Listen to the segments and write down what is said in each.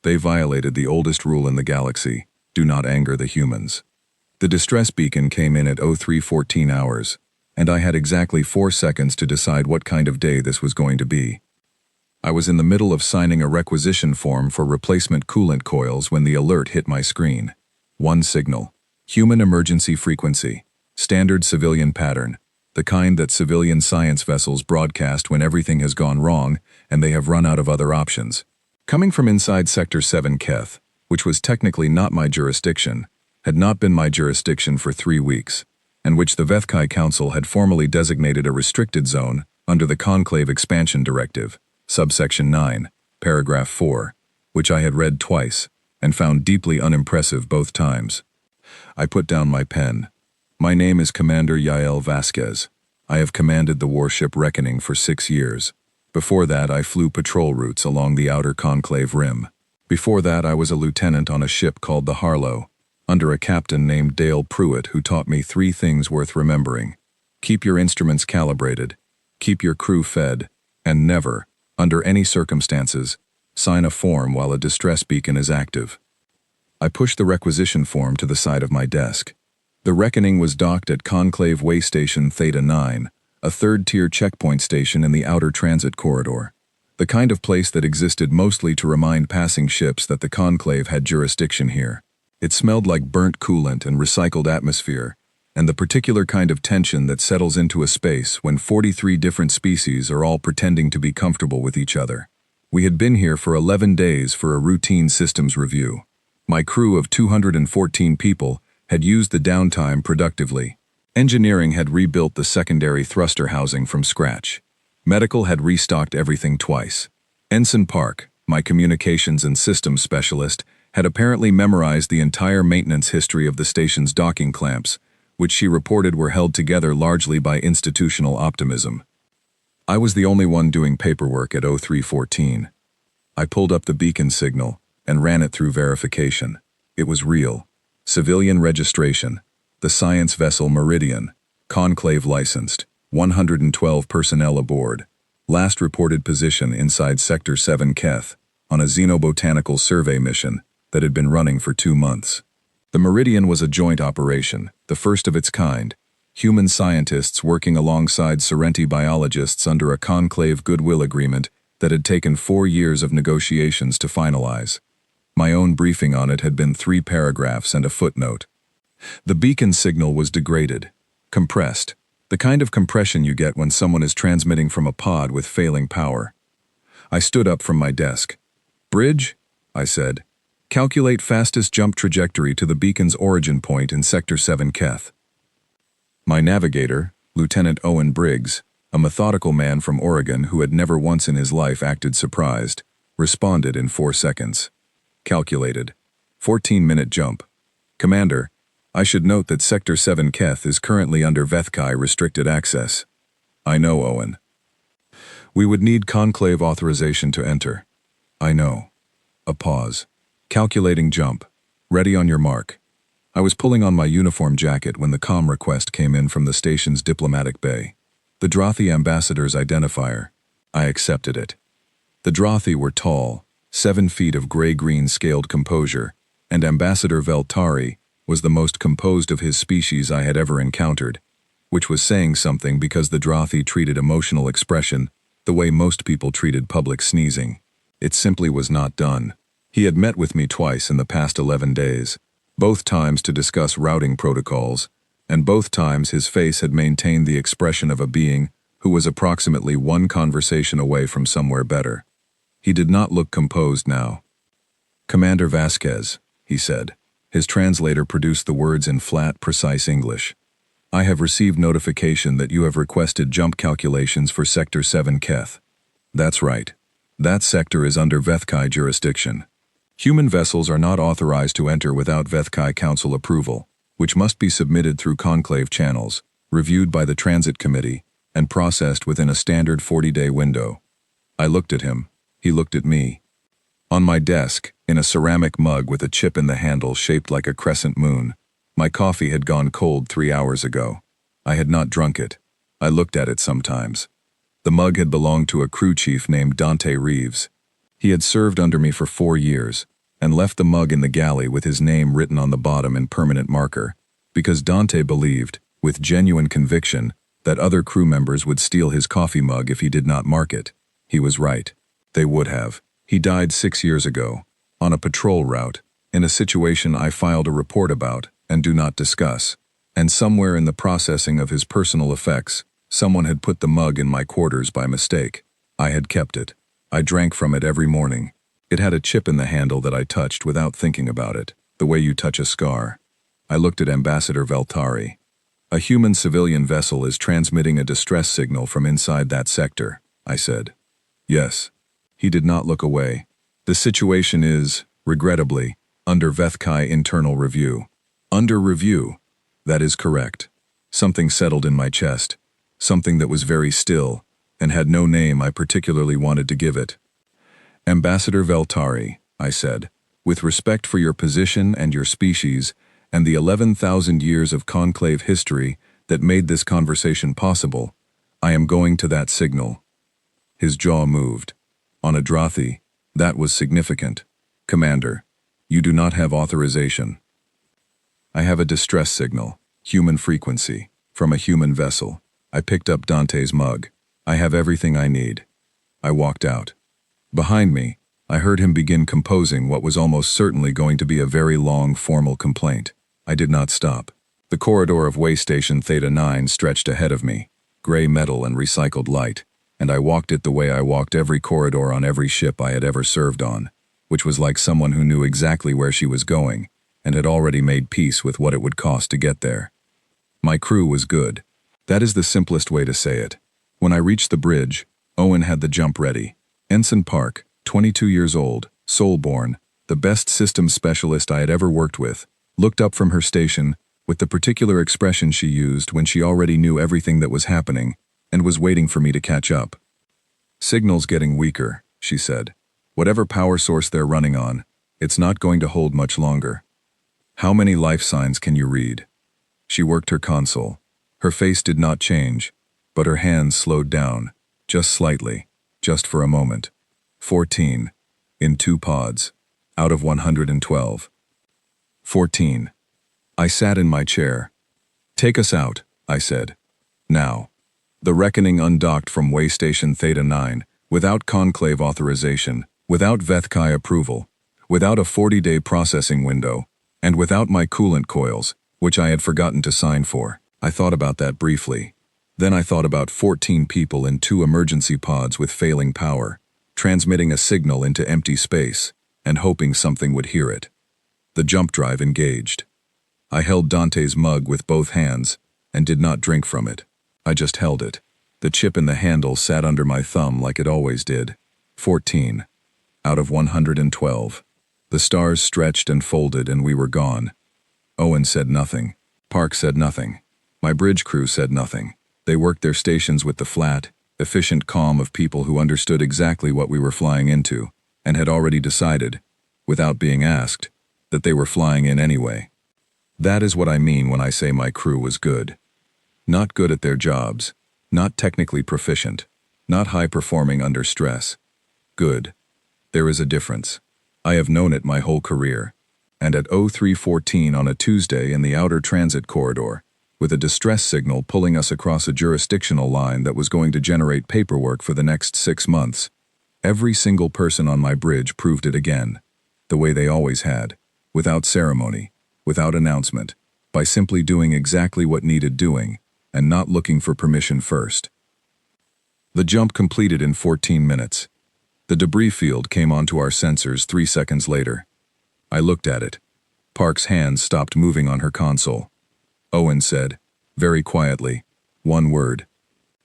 They violated the oldest rule in the galaxy: do not anger the humans. The distress beacon came in at 03:14 hours, and I had exactly 4 seconds to decide what kind of day this was going to be. I was in the middle of signing a requisition form for replacement coolant coils when the alert hit my screen. One signal. Human emergency frequency. Standard civilian pattern. The kind that civilian science vessels broadcast when everything has gone wrong and they have run out of other options. Coming from inside Sector 7 Keth, which was technically not my jurisdiction, had not been my jurisdiction for 3 weeks, and which the Vthkai Council had formally designated a restricted zone under the Conclave Expansion Directive, subsection 9, paragraph 4, which I had read twice and found deeply unimpressive both times. I put down my pen. My name is Commander Yael Vasquez. I have commanded the warship Reckoning for 6 years. Before that, I flew patrol routes along the outer Conclave rim. Before that, I was a lieutenant on a ship called the Harlow, under a captain named Dale Pruitt, who taught me 3 things worth remembering: keep your instruments calibrated, keep your crew fed, and never, under any circumstances, sign a form while a distress beacon is active. I pushed the requisition form to the side of my desk. The Reckoning was docked at Conclave Way Station Theta 9, a 3rd-tier checkpoint station in the outer transit corridor, the kind of place that existed mostly to remind passing ships that the Conclave had jurisdiction here. It smelled like burnt coolant and recycled atmosphere, and the particular kind of tension that settles into a space when 43 different species are all pretending to be comfortable with each other. We had been here for 11 days for a routine systems review. My crew of 214 people had used the downtime productively. Engineering had rebuilt the secondary thruster housing from scratch. Medical had restocked everything twice. Ensign Park, my communications and systems specialist, had apparently memorized the entire maintenance history of the station's docking clamps, which she reported were held together largely by institutional optimism. I was the only one doing paperwork at 03:14. I pulled up the beacon signal and ran it through verification. It was real. Civilian registration. The science vessel Meridian. Conclave licensed. 112 personnel aboard. Last reported position inside Sector 7 Keth, on a xenobotanical survey mission that had been running for 2 months. The Meridian was a joint operation, the first of its kind, human scientists working alongside Serenti biologists under a Conclave goodwill agreement that had taken 4 years of negotiations to finalize. My own briefing on it had been 3 paragraphs and a footnote. The beacon signal was degraded, compressed, the kind of compression you get when someone is transmitting from a pod with failing power. I stood up from my desk. "Bridge," I said, "calculate fastest jump trajectory to the beacon's origin point in Sector 7 Keth." My navigator, Lieutenant Owen Briggs, a methodical man from Oregon who had never once in his life acted surprised, responded in 4 seconds. Calculated. 14-minute jump. Commander, I should note that Sector 7 Keth is currently under Vthkai restricted access. I know, Owen. We would need Conclave authorization to enter. I know. A pause. Calculating jump. Ready on your mark. I was pulling on my uniform jacket when the comm request came in from the station's diplomatic bay. The Drothi ambassador's identifier. I accepted it. The Drothi were tall, 7 feet of gray-green scaled composure, and Ambassador Veltari was the most composed of his species I had ever encountered, which was saying something because the Drothi treated emotional expression the way most people treated public sneezing. It simply was not done. He had met with me twice in the past 11 days, both times to discuss routing protocols, and both times his face had maintained the expression of a being who was approximately 1 conversation away from somewhere better. He did not look composed now. "Commander Vasquez," he said. His translator produced the words in flat, precise English. "I have received notification that you have requested jump calculations for Sector 7 Keth." That's right. That sector is under Vthkai jurisdiction. Human vessels are not authorized to enter without Vthkai Council approval, which must be submitted through Conclave channels, reviewed by the Transit Committee, and processed within a standard 40-day window. I looked at him. He looked at me. On my desk, in a ceramic mug with a chip in the handle shaped like a crescent moon, my coffee had gone cold 3 hours ago. I had not drunk it. I looked at it sometimes. The mug had belonged to a crew chief named Dante Reeves. He had served under me for 4 years, and left the mug in the galley with his name written on the bottom in permanent marker, because Dante believed, with genuine conviction, that other crew members would steal his coffee mug if he did not mark it. He was right. They would have. He died 6 years ago, on a patrol route, in a situation I filed a report about and do not discuss. And somewhere in the processing of his personal effects, someone had put the mug in my quarters by mistake. I had kept it. I drank from it every morning. It had a chip in the handle that I touched without thinking about it, the way you touch a scar. I looked at Ambassador Vthkai. A human civilian vessel is transmitting a distress signal from inside that sector, I said. Yes. He did not look away. The situation is, regrettably, under Vthkai internal review. Under review. That is correct. Something settled in my chest. Something that was very still, and had no name I particularly wanted to give it. Ambassador Vthkai, I said, with respect for your position and your species, and the 11,000 years of Conclave history that made this conversation possible, I am going to that signal. His jaw moved. On Adrathi, that was significant. Commander, you do not have authorization. I have a distress signal, human frequency, from a human vessel. I picked up Dante's mug. I have everything I need. I walked out. Behind me, I heard him begin composing what was almost certainly going to be a very long formal complaint. I did not stop. The corridor of way station Theta 9 stretched ahead of me, gray metal and recycled light, and I walked it the way I walked every corridor on every ship I had ever served on, which was like someone who knew exactly where she was going and had already made peace with what it would cost to get there. My crew was good. That is the simplest way to say it. When I reached the bridge, Owen had the jump ready. Ensign Park, 22 years old, soul-born, the best systems specialist I had ever worked with, looked up from her station with the particular expression she used when she already knew everything that was happening and was waiting for me to catch up. Signal's getting weaker, she said. Whatever power source they're running on, it's not going to hold much longer. How many life signs can you read? She worked her console. Her face did not change, but her hands slowed down, just slightly, just for a moment. 14. In 2 pods. Out of 112. 14. I sat in my chair. Take us out, I said. Now. The Reckoning undocked from way station Theta 9, without Conclave authorization, without Vthkai approval, without a 40-day processing window, and without my coolant coils, which I had forgotten to sign for. I thought about that briefly. Then I thought about 14 people in 2 emergency pods with failing power, transmitting a signal into empty space, and hoping something would hear it. The jump drive engaged. I held Dante's mug with both hands, and did not drink from it. I just held it. The chip in the handle sat under my thumb like it always did. 14. Out of 112. The stars stretched and folded and we were gone. Owen said nothing. Park said nothing. My bridge crew said nothing. They worked their stations with the flat, efficient calm of people who understood exactly what we were flying into, and had already decided, without being asked, that they were flying in anyway. That is what I mean when I say my crew was good. Not good at their jobs, not technically proficient, not high-performing under stress. Good. There is a difference. I have known it my whole career. And at 03:14 on a Tuesday in the outer transit corridor, with a distress signal pulling us across a jurisdictional line that was going to generate paperwork for the next 6 months, every single person on my bridge proved it again, the way they always had, without ceremony, without announcement, by simply doing exactly what needed doing, and not looking for permission first. The jump completed in 14 minutes. The debris field came onto our sensors 3 seconds later. I looked at it. Park's hands stopped moving on her console. Owen said, very quietly, 1 word.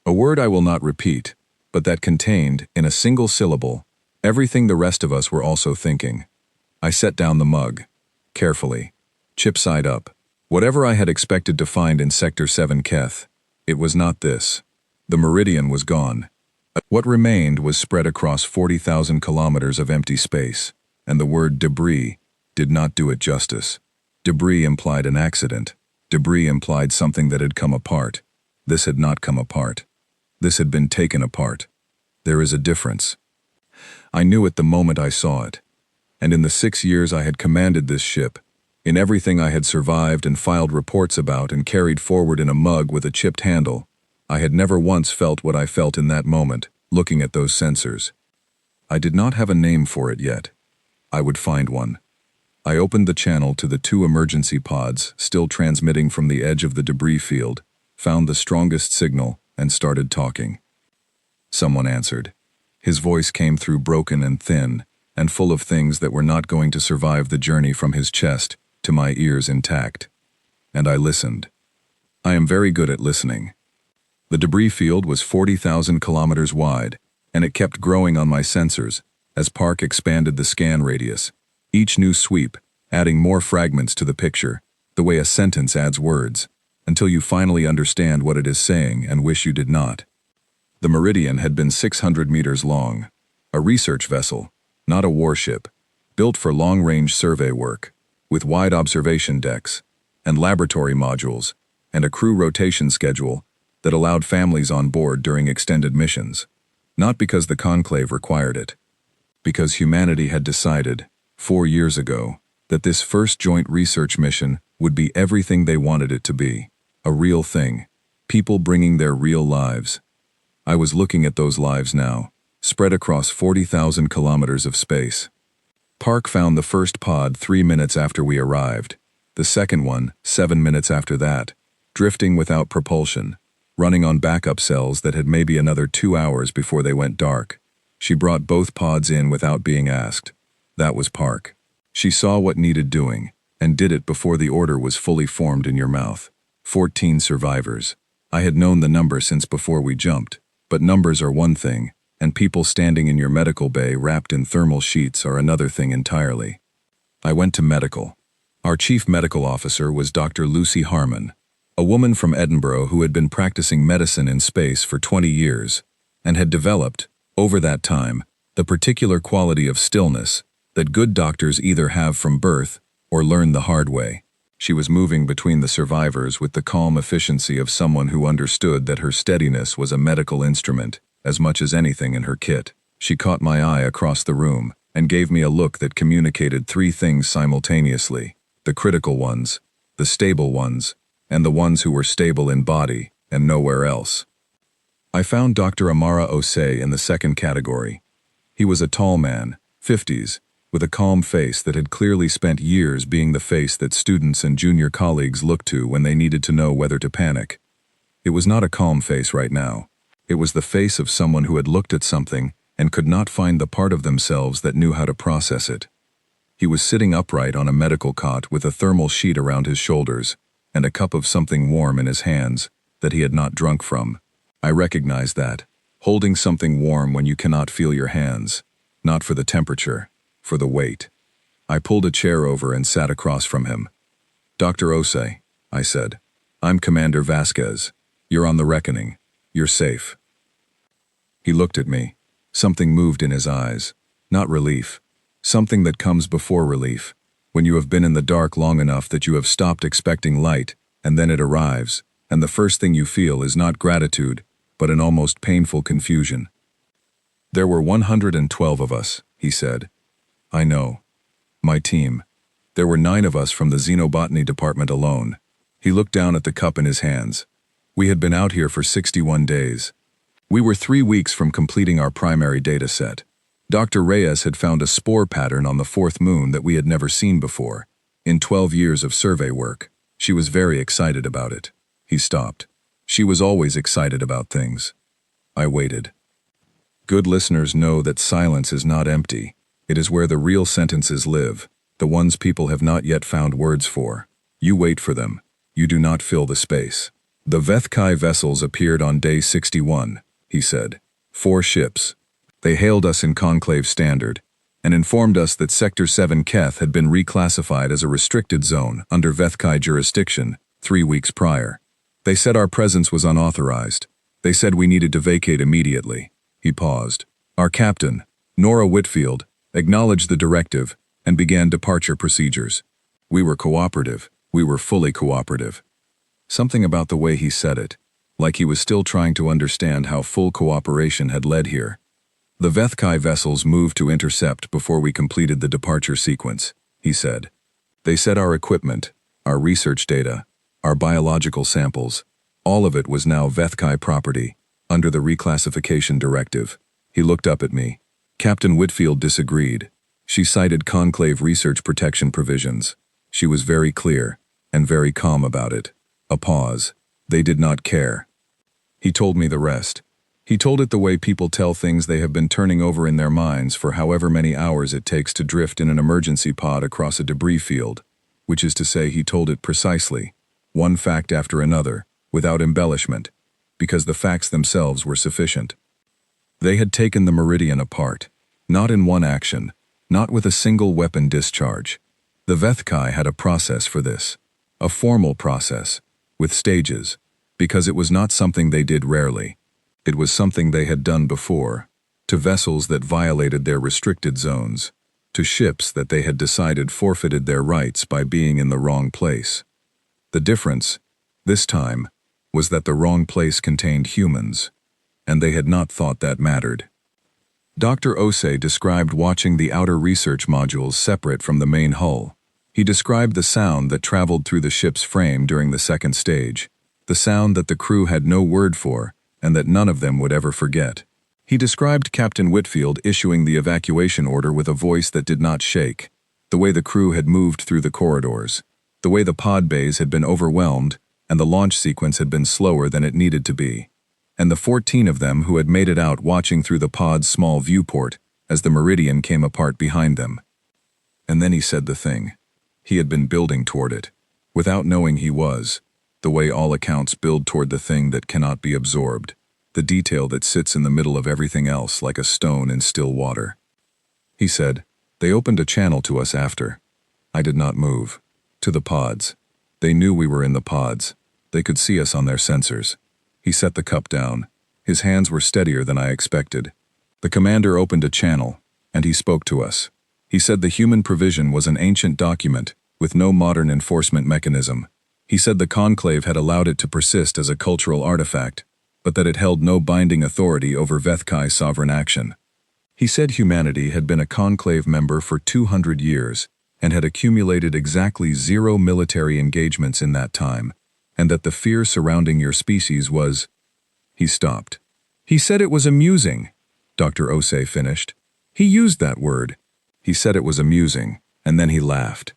A word I will not repeat, but that contained, in a single syllable, everything the rest of us were also thinking. I set down the mug, carefully, chip side up. Whatever I had expected to find in Sector 7 Keth, it was not this. The meridian was gone. What remained was spread across 40,000 kilometers of empty space, and the word debris did not do it justice. Debris implied an accident. Debris implied something that had come apart. This had not come apart. This had been taken apart. There is a difference. I knew it the moment I saw it. And in the 6 years I had commanded this ship, in everything I had survived and filed reports about and carried forward in a mug with a chipped handle, I had never once felt what I felt in that moment, looking at those sensors. I did not have a name for it yet. I would find one. I opened the channel to the 2 emergency pods still transmitting from the edge of the debris field, found the strongest signal, and started talking. Someone answered. His voice came through broken and thin, and full of things that were not going to survive the journey from his chest to my ears intact. And I listened. I am very good at listening. The debris field was 40,000 kilometers wide, and it kept growing on my sensors as Park expanded the scan radius, each new sweep adding more fragments to the picture, the way a sentence adds words, until you finally understand what it is saying and wish you did not. The Meridian had been 600 meters long, a research vessel, not a warship, built for long-range survey work, with wide observation decks, and laboratory modules, and a crew rotation schedule that allowed families on board during extended missions, not because the Conclave required it, because humanity had decided, 4 years ago, that this first joint research mission would be everything they wanted it to be, a real thing, people bringing their real lives. I was looking at those lives now, spread across 40,000 kilometers of space. Park found the first pod 3 minutes after we arrived, the second one 7 minutes after that, drifting without propulsion, running on backup cells that had maybe another 2 hours before they went dark. She brought both pods in without being asked. That was Park. She saw what needed doing, and did it before the order was fully formed in your mouth. 14 survivors. I had known the number since before we jumped, but numbers are one thing, and people standing in your medical bay wrapped in thermal sheets are another thing entirely. I went to medical. Our chief medical officer was Dr. Lucy Harmon, a woman from Edinburgh who had been practicing medicine in space for 20 years, and had developed, over that time, the particular quality of stillness that good doctors either have from birth or learn the hard way. She was moving between the survivors with the calm efficiency of someone who understood that her steadiness was a medical instrument as much as anything in her kit. She caught my eye across the room and gave me a look that communicated 3 things simultaneously: the critical ones, the stable ones, and the ones who were stable in body and nowhere else. I found Dr. Amara Osei in the second category. He was a tall man, 50s, with a calm face that had clearly spent years being the face that students and junior colleagues looked to when they needed to know whether to panic. It was not a calm face right now. It was the face of someone who had looked at something and could not find the part of themselves that knew how to process it. He was sitting upright on a medical cot with a thermal sheet around his shoulders and a cup of something warm in his hands that he had not drunk from. I recognized that, holding something warm when you cannot feel your hands, not for the temperature, for the weight. I pulled a chair over and sat across from him. "Dr. Osei," I said, "I'm Commander Vasquez. You're on the reckoning. You're safe." He looked at me. Something moved in his eyes. Not relief. Something that comes before relief, when you have been in the dark long enough that you have stopped expecting light, and then it arrives, and the first thing you feel is not gratitude, but an almost painful confusion. "There were 112 of us," he said. "I know. My team. There were 9 of us from the xenobotany department alone." He looked down at the cup in his hands. "We had been out here for 61 days. We were 3 weeks from completing our primary data set. Dr. Reyes had found a spore pattern on the 4th moon that we had never seen before. In 12 years of survey work, she was very excited about it." He stopped. She was always excited about things. I waited. Good listeners know that silence is not empty. It is where the real sentences live, the ones people have not yet found words for. You wait for them. You do not fill the space. "The Vthkai vessels appeared on day 61, he said. 4 ships. They hailed us in Conclave Standard, and informed us that Sector 7 Keth had been reclassified as a restricted zone under Vthkai jurisdiction 3 weeks prior. They said our presence was unauthorized. They said we needed to vacate immediately." He paused. "Our captain, Nora Whitfield, acknowledged the directive and began departure procedures. We were cooperative. We were fully cooperative." Something about the way he said it, like he was still trying to understand how full cooperation had led here. The Vthkai vessels moved to intercept before we completed the departure sequence, he said. They said our equipment, our research data, our biological samples, all of it was now Vthkai property, under the reclassification directive. He looked up at me. Captain Whitfield disagreed. She cited Conclave research protection provisions. She was very clear, and very calm about it. A pause. They did not care. He told me the rest. He told it the way people tell things they have been turning over in their minds for however many hours it takes to drift in an emergency pod across a debris field, which is to say he told it precisely, one fact after another, without embellishment, because the facts themselves were sufficient. They had taken the Meridian apart, not in one action, not with a single weapon discharge. The Vthkai had a process for this, a formal process, with stages, because it was not something they did rarely. It was something they had done before, to vessels that violated their restricted zones, to ships that they had decided forfeited their rights by being in the wrong place. The difference, this time, was that the wrong place contained humans, and they had not thought that mattered. Dr. Osei described watching the outer research modules separate from the main hull. He described the sound that traveled through the ship's frame during the second stage, the sound that the crew had no word for, and that none of them would ever forget. He described Captain Whitfield issuing the evacuation order with a voice that did not shake, the way the crew had moved through the corridors, the way the pod bays had been overwhelmed and the launch sequence had been slower than it needed to be, and the 14 of them who had made it out watching through the pod's small viewport as the Meridian came apart behind them. And then he said the thing. He had been building toward it, without knowing he was, the way all accounts build toward the thing that cannot be absorbed, the detail that sits in the middle of everything else like a stone in still water. He said, "They opened a channel to us after." I did not move. To the pods. They knew we were in the pods. They could see us on their sensors. He set the cup down. His hands were steadier than I expected. The commander opened a channel, and he spoke to us. He said the human provision was an ancient document, with no modern enforcement mechanism. He said the Conclave had allowed it to persist as a cultural artifact, but that it held no binding authority over Vthkai sovereign action. He said humanity had been a Conclave member for 200 years, and had accumulated exactly 0 military engagements in that time, and that the fear surrounding your species was... He stopped. "He said it was amusing," Dr. Osei finished. "He used that word. He said it was amusing, and then he laughed."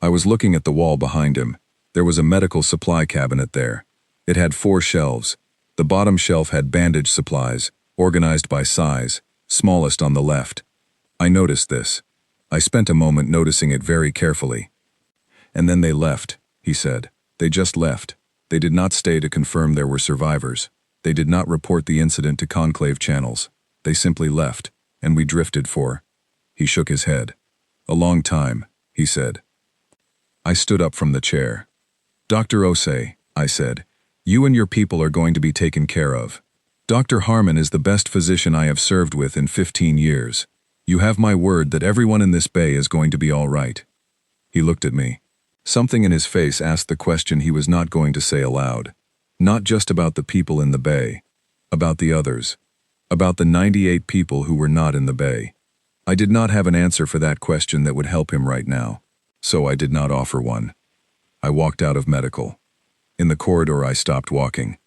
I was looking at the wall behind him. There was a medical supply cabinet there. It had 4 shelves. The bottom shelf had bandage supplies, organized by size, smallest on the left. I noticed this. I spent a moment noticing it very carefully. "And then they left," he said. "They just left. They did not stay to confirm there were survivors. They did not report the incident to Conclave channels. They simply left, and we drifted for..." He shook his head. "A long time," he said. I stood up from the chair. "Dr. Osei," I said, "you and your people are going to be taken care of. Dr. Harmon is the best physician I have served with in 15 years. You have my word that everyone in this bay is going to be all right." He looked at me. Something in his face asked the question he was not going to say aloud. Not just about the people in the bay. About the others. About the 98 people who were not in the bay. I did not have an answer for that question that would help him right now, so I did not offer one. I walked out of medical. In the corridor I stopped walking.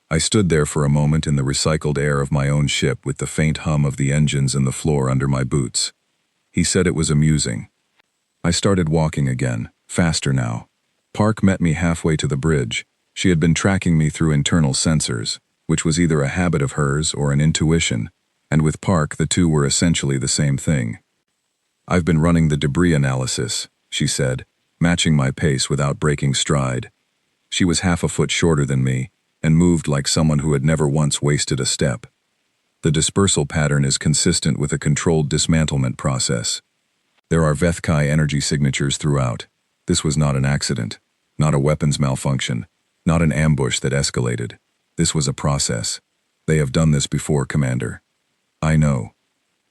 I stood there for a moment in the recycled air of my own ship with the faint hum of the engines and the floor under my boots. He said it was amusing. I started walking again, faster now. Park met me halfway to the bridge. She had been tracking me through internal sensors, which was either a habit of hers or an intuition, and with Park the two were essentially the same thing. "I've been running the debris analysis," she said, matching my pace without breaking stride. She was half a foot shorter than me, and moved like someone who had never once wasted a step. "The dispersal pattern is consistent with a controlled dismantlement process. There are Vthkai energy signatures throughout. This was not an accident, not a weapons malfunction, not an ambush that escalated. This was a process. They have done this before, Commander. I know.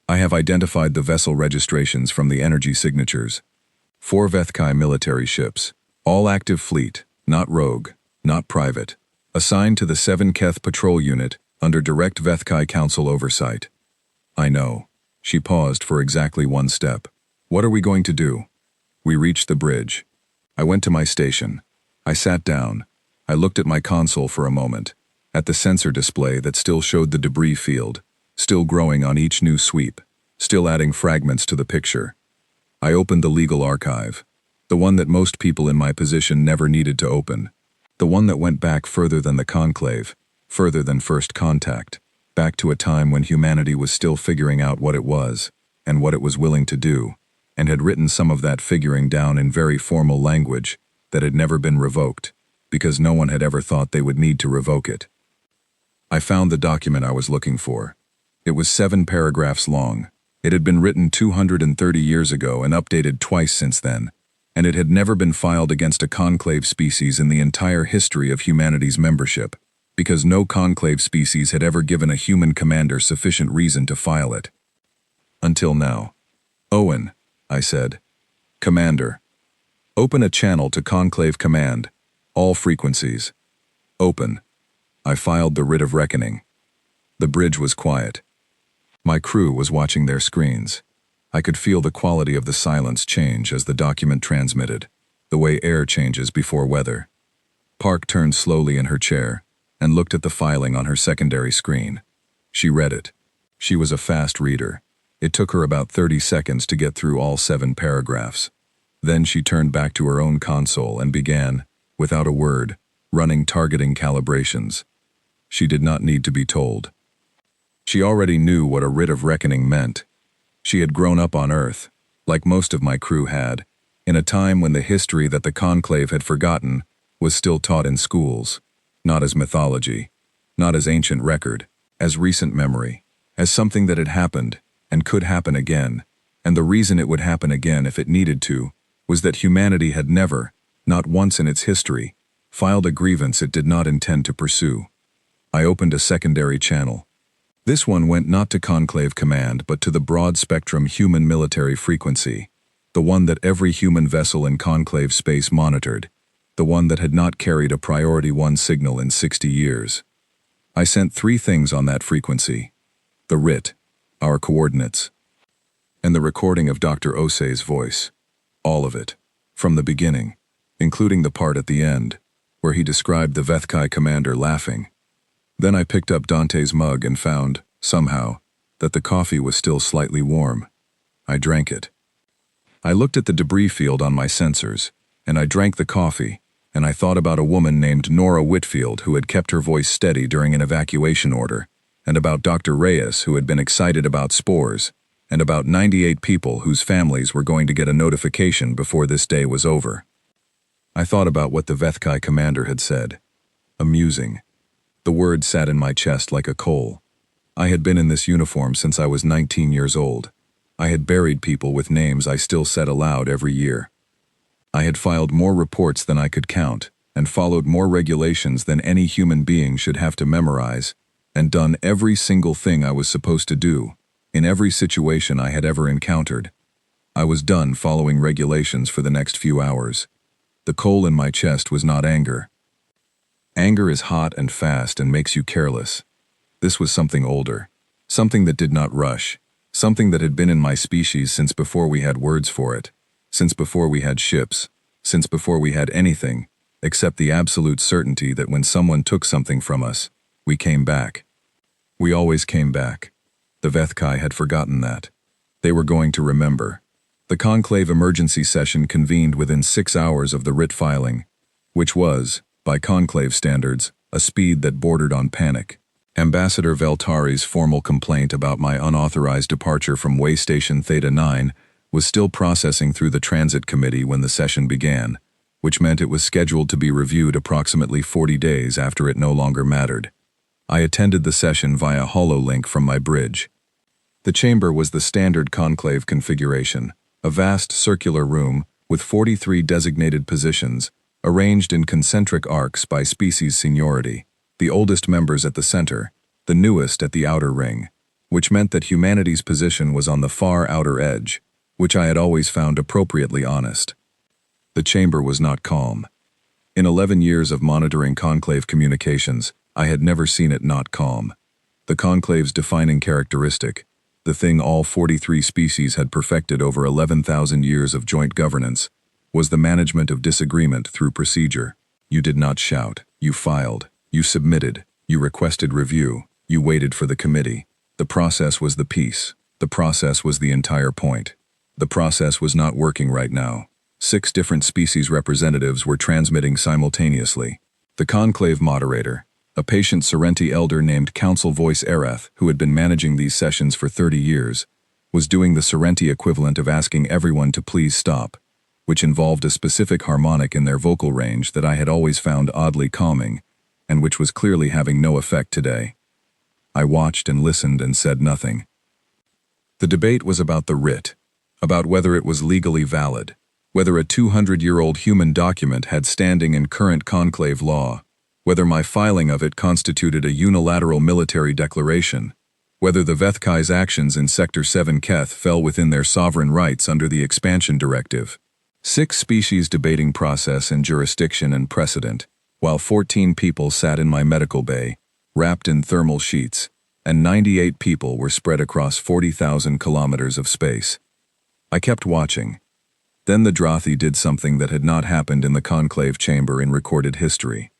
I have identified the vessel registrations from the energy signatures. 4 Vthkai military ships, all active fleet, not rogue, not private, assigned to the 7 Keth Patrol Unit under direct Vthkai Council oversight. I know. She paused for exactly one step. What are we going to do? We reached the bridge. I went to my station. I sat down. I looked at my console for a moment, at the sensor display that still showed the debris field, still growing on each new sweep, still adding fragments to the picture. I opened the legal archive, the one that most people in my position never needed to open, the one that went back further than the Conclave, further than first contact, back to a time when humanity was still figuring out what it was, and what it was willing to do, and had written some of that figuring down in very formal language that had never been revoked, because no one had ever thought they would need to revoke it. I found the document I was looking for. It was 7 paragraphs long. It had been written 230 years ago and updated twice since then, and it had never been filed against a conclave species in the entire history of humanity's membership, because no conclave species had ever given a human commander sufficient reason to file it. Until now. Owen, I said. Commander. Open a channel to Conclave Command. All frequencies. Open. I filed the writ of reckoning. The bridge was quiet. My crew was watching their screens. I could feel the quality of the silence change as the document transmitted, the way air changes before weather. Park turned slowly in her chair and looked at the filing on her secondary screen. She read it. She was a fast reader. It took her about 30 seconds to get through all 7 paragraphs. Then she turned back to her own console and began, without a word, running targeting calibrations. She did not need to be told. She already knew what a writ of reckoning meant. She had grown up on Earth, like most of my crew had, in a time when the history that the Conclave had forgotten was still taught in schools, not as mythology, not as ancient record, as recent memory, as something that had happened and could happen again, and the reason it would happen again if it needed to was that humanity had never, not once in its history, filed a grievance it did not intend to pursue. I opened a secondary channel. This one went not to Conclave Command but to the broad-spectrum human military frequency, the one that every human vessel in Conclave space monitored, the one that had not carried a Priority 1 signal in 60 years. I sent 3 things on that frequency: the writ, our coordinates, and the recording of Dr. Osei's voice. All of it, from the beginning, including the part at the end, where he described the Vthkai commander laughing. Then I picked up Dante's mug and found, somehow, that the coffee was still slightly warm. I drank it. I looked at the debris field on my sensors, and I drank the coffee, and I thought about a woman named Nora Whitfield who had kept her voice steady during an evacuation order, and about Dr. Reyes who had been excited about spores, and about 98 people whose families were going to get a notification before this day was over. I thought about what the Vthkai commander had said. Amusing. The word sat in my chest like a coal. I had been in this uniform since I was 19 years old. I had buried people with names I still said aloud every year. I had filed more reports than I could count, and followed more regulations than any human being should have to memorize, and done every single thing I was supposed to do, in every situation I had ever encountered. I was done following regulations for the next few hours. The coal in my chest was not anger. Anger is hot and fast and makes you careless. This was something older, something that did not rush, something that had been in my species since before we had words for it, since before we had ships, since before we had anything, except the absolute certainty that when someone took something from us, we came back. We always came back. The Vthkai had forgotten that. They were going to remember. The Conclave emergency session convened within 6 hours of the writ filing, which was, by Conclave standards, a speed that bordered on panic. Ambassador Veltari's formal complaint about my unauthorized departure from Waystation Theta 9 was still processing through the Transit Committee when the session began, which meant it was scheduled to be reviewed approximately 40 days after it no longer mattered. I attended the session via HoloLink from my bridge. The chamber was the standard Conclave configuration, a vast circular room with 43 designated positions, arranged in concentric arcs by species seniority, the oldest members at the center, the newest at the outer ring, which meant that humanity's position was on the far outer edge, which I had always found appropriately honest. The chamber was not calm. In 11 years of monitoring Conclave communications, I had never seen it not calm. The Conclave's defining characteristic, the thing all 43 species had perfected over 11,000 years of joint governance, was the management of disagreement through procedure. You did not shout, you filed, you submitted, you requested review, you waited for the committee. The process was the piece. The process was the entire point. The process was not working right now. 6 different species representatives were transmitting simultaneously. The conclave moderator, a patient Sorrenti elder named Council Voice Erath, who had been managing these sessions for 30 years, was doing the Sorrenti equivalent of asking everyone to please stop, which involved a specific harmonic in their vocal range that I had always found oddly calming, and which was clearly having no effect today. I watched and listened and said nothing. The debate was about the writ, about whether it was legally valid, whether a 200-year-old human document had standing in current conclave law, whether my filing of it constituted a unilateral military declaration, whether the Vthkai's actions in Sector 7 Keth fell within their sovereign rights under the expansion directive. 6 species debating process and jurisdiction and precedent, while 14 people sat in my medical bay, wrapped in thermal sheets, and 98 people were spread across 40,000 kilometers of space. I kept watching. Then the Drothi did something that had not happened in the conclave chamber in recorded history.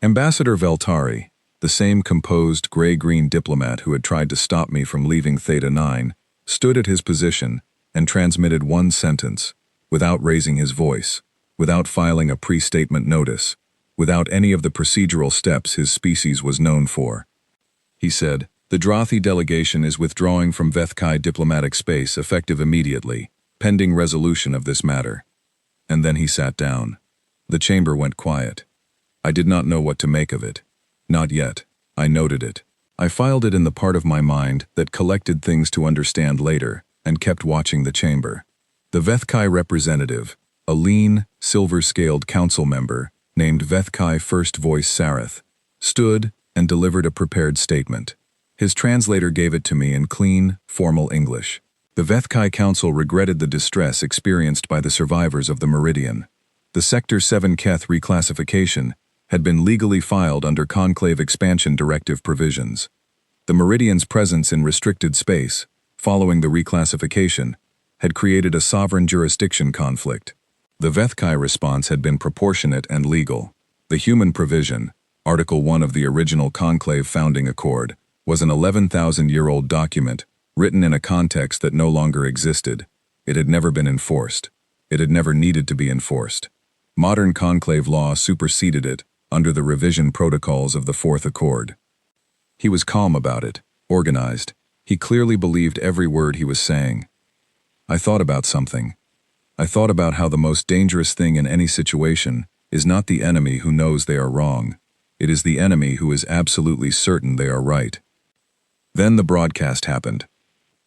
Ambassador Veltari, the same composed gray-green diplomat who had tried to stop me from leaving Theta 9, stood at his position and transmitted one sentence, without raising his voice, without filing a pre-statement notice, without any of the procedural steps his species was known for. He said, "The Drothi delegation is withdrawing from Vthkai diplomatic space effective immediately, pending resolution of this matter." And then he sat down. The chamber went quiet. I did not know what to make of it. Not yet. I noted it. I filed it in the part of my mind that collected things to understand later, and kept watching the chamber. The Vthkai representative, a lean, silver-scaled council member, named Vthkai First Voice Sarath, stood and delivered a prepared statement. His translator gave it to me in clean, formal English. The Vthkai Council regretted the distress experienced by the survivors of the Meridian. The Sector 7 Keth reclassification had been legally filed under Conclave Expansion Directive provisions. The Meridian's presence in restricted space, following the reclassification, had created a sovereign jurisdiction conflict. The Vthkai response had been proportionate and legal. The human provision, Article 1 of the original Conclave Founding Accord, was an 11,000-year-old document written in a context that no longer existed. It had never been enforced. It had never needed to be enforced. Modern conclave law superseded it under the revision protocols of the Fourth Accord. He was calm about it, organized. He clearly believed every word he was saying. I thought about something. I thought about how the most dangerous thing in any situation is not the enemy who knows they are wrong. It is the enemy who is absolutely certain they are right. Then the broadcast happened.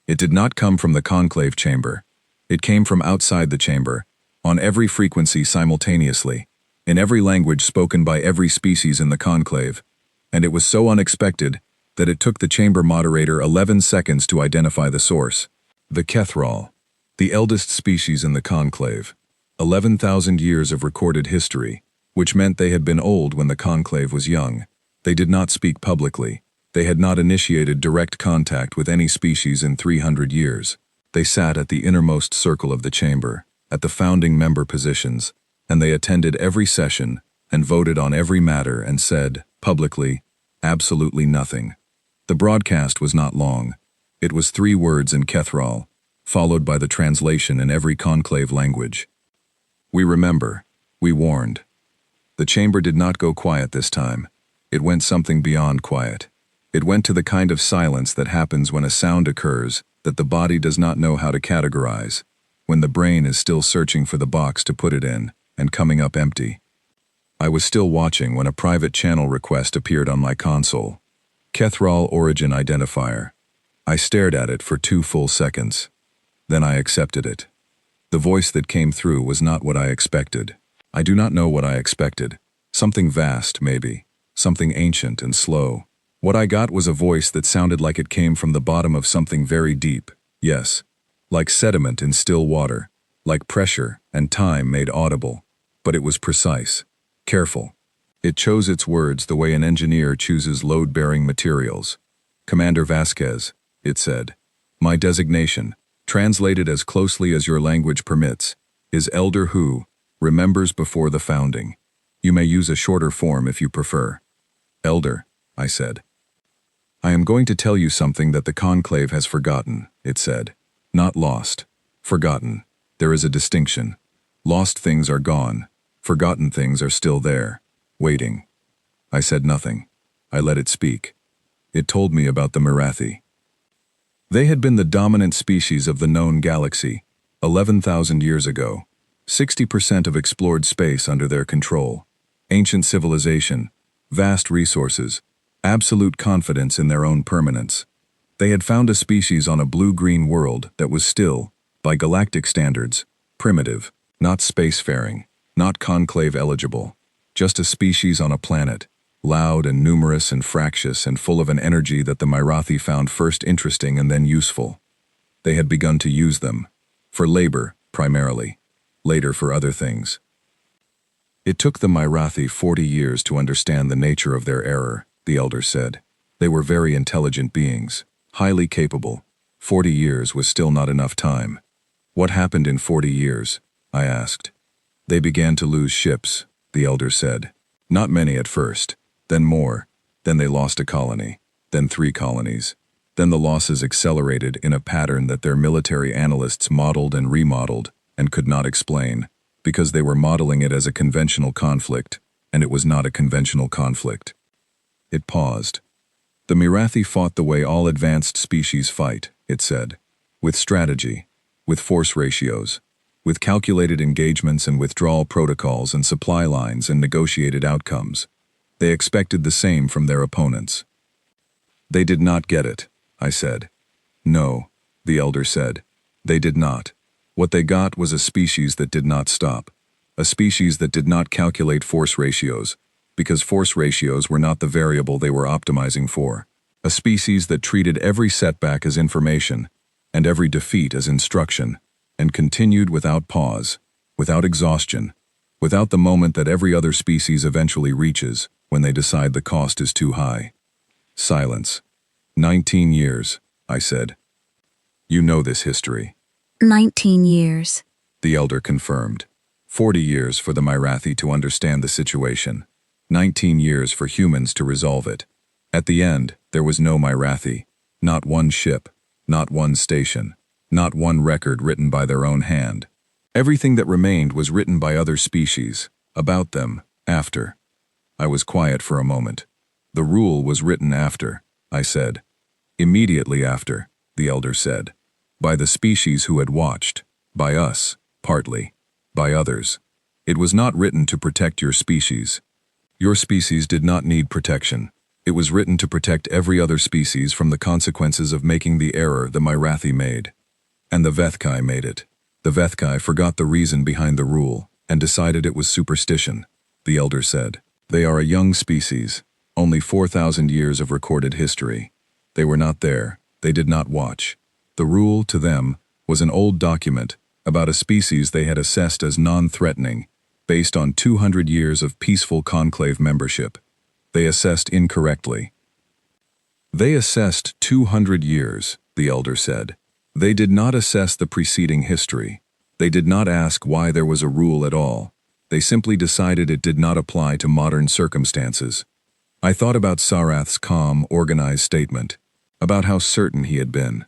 It did not come from the conclave chamber. It came from outside the chamber, on every frequency simultaneously, in every language spoken by every species in the conclave, and it was so unexpected that it took the chamber moderator 11 seconds to identify the source. The Kethral, the eldest species in the conclave, 11,000 years of recorded history, which meant they had been old when the conclave was young. They did not speak publicly. They had not initiated direct contact with any species in 300 years. They sat at the innermost circle of the chamber, at the founding member positions, and they attended every session and voted on every matter and said, publicly, absolutely nothing. The broadcast was not long. It was 3 words in Kethral, followed by the translation in every conclave language. We remember. We warned. The chamber did not go quiet this time. It went something beyond quiet. It went to the kind of silence that happens when a sound occurs that the body does not know how to categorize, when the brain is still searching for the box to put it in and coming up empty. I was still watching when a private channel request appeared on my console. Kethral Origin Identifier. I stared at it for 2 full seconds. Then I accepted it. The voice that came through was not what I expected. I do not know what I expected. Something vast, maybe. Something ancient and slow. What I got was a voice that sounded like it came from the bottom of something very deep. Yes. Like sediment in still water. Like pressure and time made audible. But it was precise. Careful. It chose its words the way an engineer chooses load-bearing materials. Commander Vasquez, it said. My designation, translated as closely as your language permits, is Elder who remembers before the founding. You may use a shorter form if you prefer. Elder, I said. I am going to tell you something that the Conclave has forgotten, it said. Not lost. Forgotten. There is a distinction. Lost things are gone. Forgotten things are still there, waiting. I said nothing. I let it speak. It told me about the Mirathi. They had been the dominant species of the known galaxy, 11,000 years ago. 60% of explored space under their control. Ancient civilization, vast resources, absolute confidence in their own permanence. They had found a species on a blue-green world that was still, by galactic standards, primitive, not spacefaring, not conclave eligible, just a species on a planet, loud and numerous and fractious and full of an energy that the Mirathi found first interesting and then useful. They had begun to use them, for labor, primarily, later for other things. It took the Mirathi 40 years to understand the nature of their error, the elder said. They were very intelligent beings, highly capable. 40 years was still not enough time. What happened in 40 years? I asked. They began to lose ships, the elder said. Not many at first, then more, then they lost a colony, then 3 colonies. Then the losses accelerated in a pattern that their military analysts modeled and remodeled and could not explain, because they were modeling it as a conventional conflict, and it was not a conventional conflict. It paused. The Mirathi fought the way all advanced species fight, it said, with strategy, with force ratios, with calculated engagements and withdrawal protocols and supply lines and negotiated outcomes. They expected the same from their opponents. They did not get it, I said. No, the elder said. They did not. What they got was a species that did not stop, a species that did not calculate force ratios, because force ratios were not the variable they were optimizing for, a species that treated every setback as information and every defeat as instruction, and continued without pause, without exhaustion, without the moment that every other species eventually reaches when they decide the cost is too high. Silence. 19 years, I said. You know this history. 19 years, the elder confirmed. 40 years for the Mirathi to understand the situation. 19 years for humans to resolve it. At the end, there was no Mirathi, not one ship, not one station, not one record written by their own hand. Everything that remained was written by other species, about them, after. I was quiet for a moment. The rule was written after, I said. Immediately after, the elder said. By the species who had watched, by us, partly, by others. It was not written to protect your species. Your species did not need protection. It was written to protect every other species from the consequences of making the error the Mirathi made. And the Vthkai made it. The Vthkai forgot the reason behind the rule and decided it was superstition, the elder said. They are a young species, only 4,000 years of recorded history. They were not there. They did not watch. The rule, to them, was an old document about a species they had assessed as non-threatening, based on 200 years of peaceful conclave membership. They assessed incorrectly. They assessed 200 years, the elder said. They did not assess the preceding history. They did not ask why there was a rule at all. They simply decided it did not apply to modern circumstances. I thought about Sarath's calm, organized statement, about how certain he had been.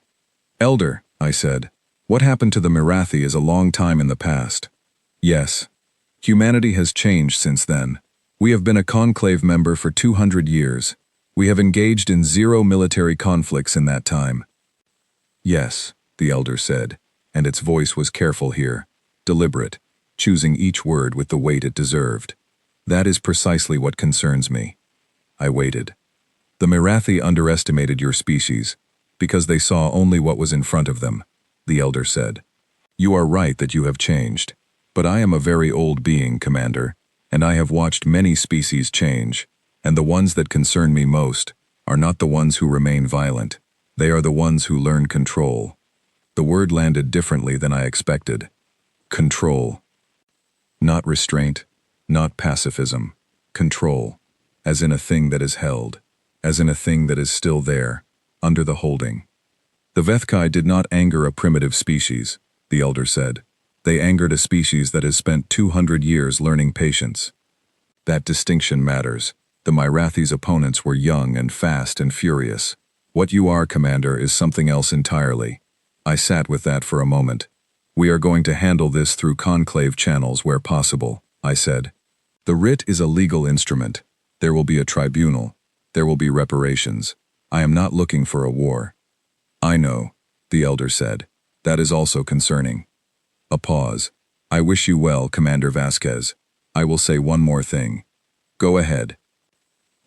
Elder, I said, what happened to the Mirathi is a long time in the past. Yes. Humanity has changed since then. We have been a conclave member for 200 years. We have engaged in 0 military conflicts in that time. Yes, the elder said, and its voice was careful here, deliberate, choosing each word with the weight it deserved. That is precisely what concerns me. I waited. The Mirathi underestimated your species, because they saw only what was in front of them, the elder said. You are right that you have changed, but I am a very old being, Commander, and I have watched many species change, and the ones that concern me most are not the ones who remain violent. They are the ones who learn control. The word landed differently than I expected. Control. Not restraint, not pacifism. Control, as in a thing that is held, as in a thing that is still there, under the holding. The Vthkai did not anger a primitive species, the elder said. They angered a species that has spent 200 years learning patience. That distinction matters. The Myrathi's opponents were young and fast and furious. What you are, Commander, is something else entirely. I sat with that for a moment. We are going to handle this through Conclave channels where possible, I said. The writ is a legal instrument. There will be a tribunal. There will be reparations. I am not looking for a war. I know, the elder said. That is also concerning. A pause. I wish you well, Commander Vasquez. I will say one more thing. Go ahead.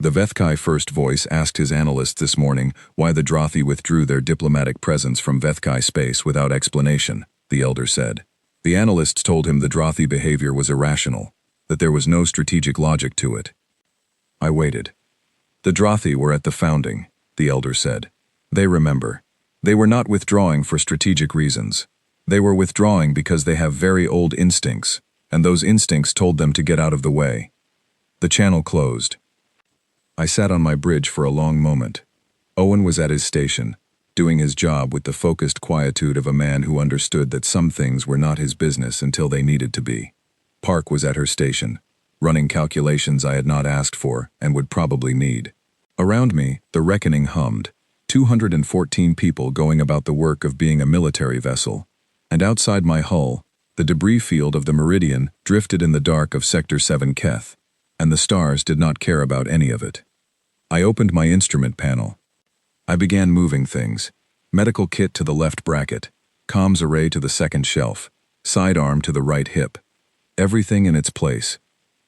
The Vthkai First Voice asked his analysts this morning why the Drothi withdrew their diplomatic presence from Vthkai space without explanation, the elder said. The analysts told him the Drothi behavior was irrational, that there was no strategic logic to it. I waited. The Drothi were at the founding, the elder said. They remember. They were not withdrawing for strategic reasons. They were withdrawing because they have very old instincts, and those instincts told them to get out of the way. The channel closed. I sat on my bridge for a long moment. Owen was at his station, doing his job with the focused quietude of a man who understood that some things were not his business until they needed to be. Park was at her station, running calculations I had not asked for and would probably need. Around me, the reckoning hummed, 214 people going about the work of being a military vessel, and outside my hull, the debris field of the Meridian drifted in the dark of Sector 7 Keth, and the stars did not care about any of it. I opened my instrument panel. I began moving things. Medical kit to the left bracket, comms array to the second shelf, sidearm to the right hip. Everything in its place.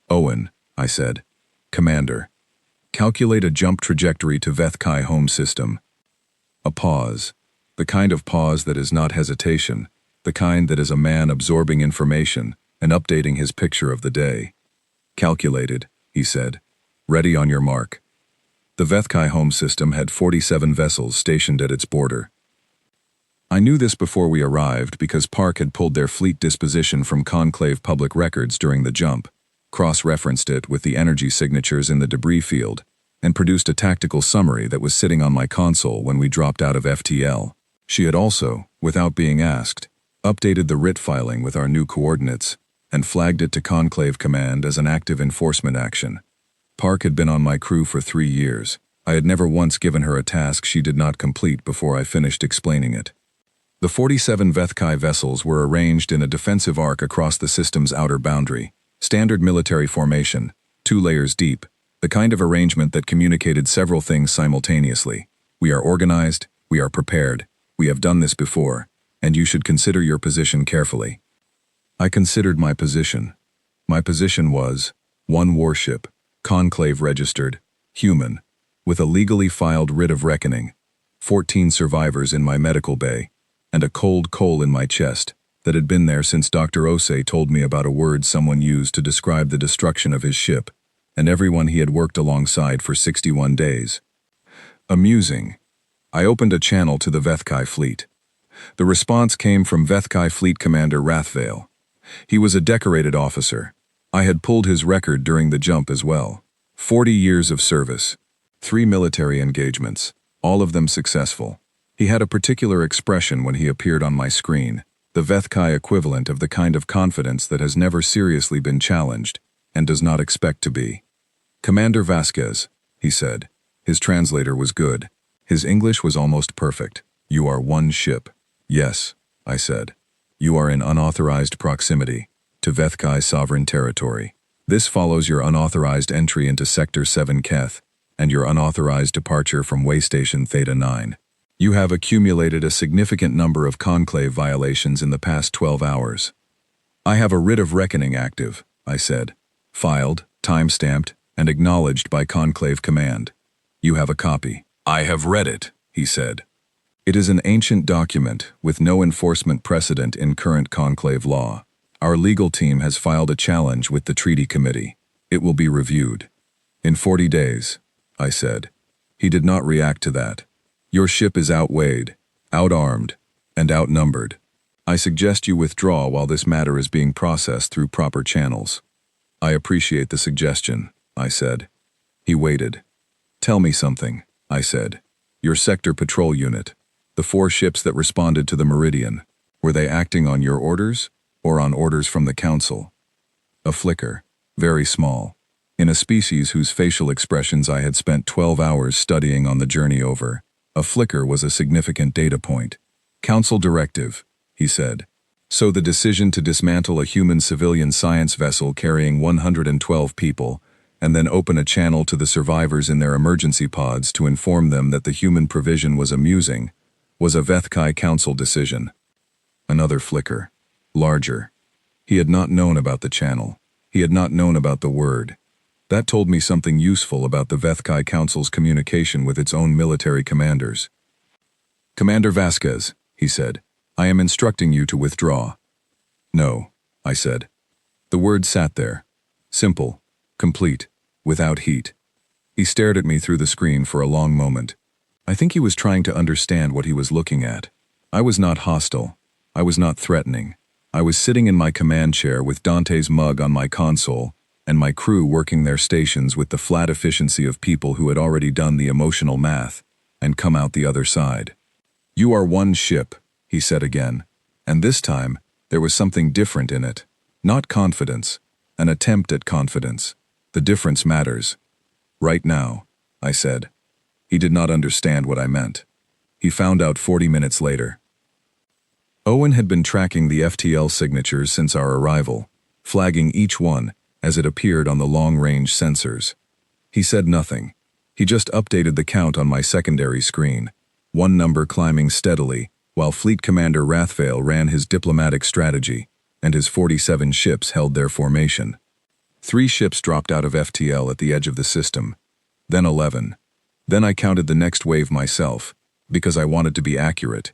Owen, I said. Commander. Calculate a jump trajectory to Vthkai home system. A pause. The kind of pause that is not hesitation, the kind that is a man absorbing information and updating his picture of the day. Calculated, he said. Ready on your mark. The Vthkai home system had 47 vessels stationed at its border. I knew this before we arrived because Park had pulled their fleet disposition from Conclave public records during the jump, cross-referenced it with the energy signatures in the debris field, and produced a tactical summary that was sitting on my console when we dropped out of FTL. She had also, without being asked, updated the writ filing with our new coordinates, and flagged it to Conclave Command as an active enforcement action. Park had been on my crew for 3 years. I had never once given her a task she did not complete before I finished explaining it. The 47 Vthkai vessels were arranged in a defensive arc across the system's outer boundary, standard military formation, 2 layers deep, the kind of arrangement that communicated several things simultaneously. We are organized, we are prepared, we have done this before, and you should consider your position carefully. I considered my position. My position was 1 warship, Conclave registered, human, with a legally filed writ of reckoning, 14 survivors in my medical bay, and a cold coal in my chest that had been there since Dr. Ose told me about a word someone used to describe the destruction of his ship, and everyone he had worked alongside for 61 days. Amusing. I opened a channel to the Vthkai fleet. The response came from Vthkai Fleet Commander Rathvale. He was a decorated officer. I had pulled his record during the jump as well. 40 years of service. 3 military engagements, all of them successful. He had a particular expression when he appeared on my screen, the Vthkai equivalent of the kind of confidence that has never seriously been challenged, and does not expect to be. Commander Vasquez, he said. His translator was good. His English was almost perfect. You are 1 ship. Yes, I said. You are in unauthorized proximity to Vthkai sovereign territory. This follows your unauthorized entry into Sector 7 Keth and your unauthorized departure from Waystation Theta 9. You have accumulated a significant number of Conclave violations in the past 12 hours. I have a writ of reckoning active, I said. Filed, time-stamped, and acknowledged by Conclave Command. You have a copy. I have read it, he said. It is an ancient document with no enforcement precedent in current Conclave law. Our legal team has filed a challenge with the Treaty Committee. It will be reviewed. In 40 days, I said. He did not react to that. Your ship is outweighed, outarmed, and outnumbered. I suggest you withdraw while this matter is being processed through proper channels. I appreciate the suggestion, I said. He waited. Tell me something, I said. Your sector patrol unit. The 4 ships that responded to the Meridian. Were they acting on your orders, or on orders from the Council? A flicker, very small, in a species whose facial expressions I had spent 12 hours studying on the journey over. A flicker was a significant data point. Council directive, he said. So the decision to dismantle a human civilian science vessel carrying 112 people, and then open a channel to the survivors in their emergency pods to inform them that the human provision was amusing, was a Vthkai Council decision. Another flicker. Larger. He had not known about the channel. He had not known about the word. That told me something useful about the Vthkai Council's communication with its own military commanders. Commander Vasquez, he said, I am instructing you to withdraw. No, I said. The word sat there. Simple, complete, without heat. He stared at me through the screen for a long moment. I think he was trying to understand what he was looking at. I was not hostile. I was not threatening. I was sitting in my command chair with Dante's mug on my console, and my crew working their stations with the flat efficiency of people who had already done the emotional math and come out the other side. You are one ship, he said again, and this time there was something different in it. Not confidence, an attempt at confidence. The difference matters. Right now, I said. He did not understand what I meant. He found out 40 minutes later. Owen had been tracking the FTL signatures since our arrival, flagging each one as it appeared on the long-range sensors. He said nothing. He just updated the count on my secondary screen, one number climbing steadily, while Fleet Commander Rathvale ran his diplomatic strategy, and his 47 ships held their formation. 3 ships dropped out of FTL at the edge of the system, then 11. Then I counted the next wave myself, because I wanted to be accurate.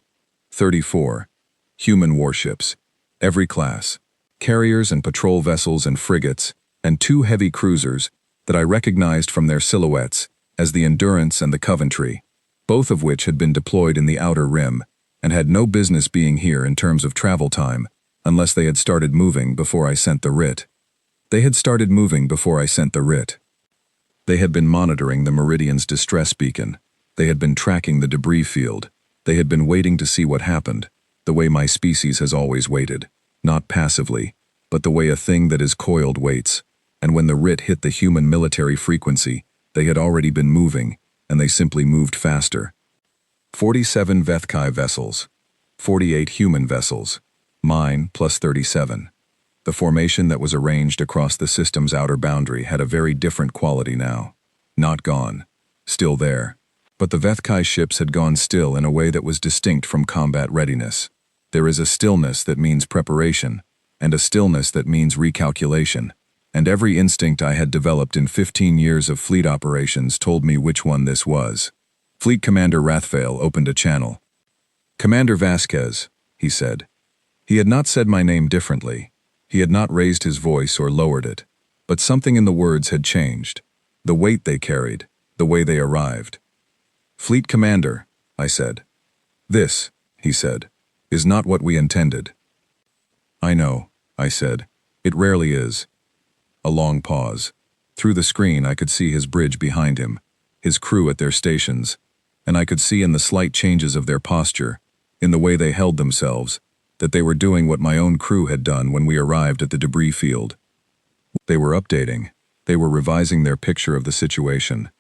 34. Human warships. Every class. Carriers and patrol vessels and frigates, and 2 heavy cruisers that I recognized from their silhouettes as the Endurance and the Coventry, both of which had been deployed in the Outer Rim and had no business being here in terms of travel time unless they had started moving before I sent the writ. They had started moving before I sent the writ. They had been monitoring the Meridian's distress beacon. They had been tracking the debris field. They had been waiting to see what happened, the way my species has always waited, not passively, but the way a thing that is coiled waits. And when the writ hit the human military frequency, they had already been moving, and they simply moved faster. 47 Vthkai vessels. 48 human vessels. Mine plus 37. The formation that was arranged across the system's outer boundary had a very different quality now. Not gone. Still there. But the Vthkai ships had gone still in a way that was distinct from combat readiness. There is a stillness that means preparation, and a stillness that means recalculation. And every instinct I had developed in 15 years of fleet operations told me which one this was. Fleet Commander Rathvale opened a channel. Commander Vasquez, he said. He had not said my name differently. He had not raised his voice or lowered it. But something in the words had changed. The weight they carried, the way they arrived. Fleet Commander, I said. This, he said, is not what we intended. I know, I said. It rarely is. A long pause. Through the screen I could see his bridge behind him, his crew at their stations, and I could see in the slight changes of their posture, in the way they held themselves, that they were doing what my own crew had done when we arrived at the debris field. They were updating. They were revising their picture of the situation.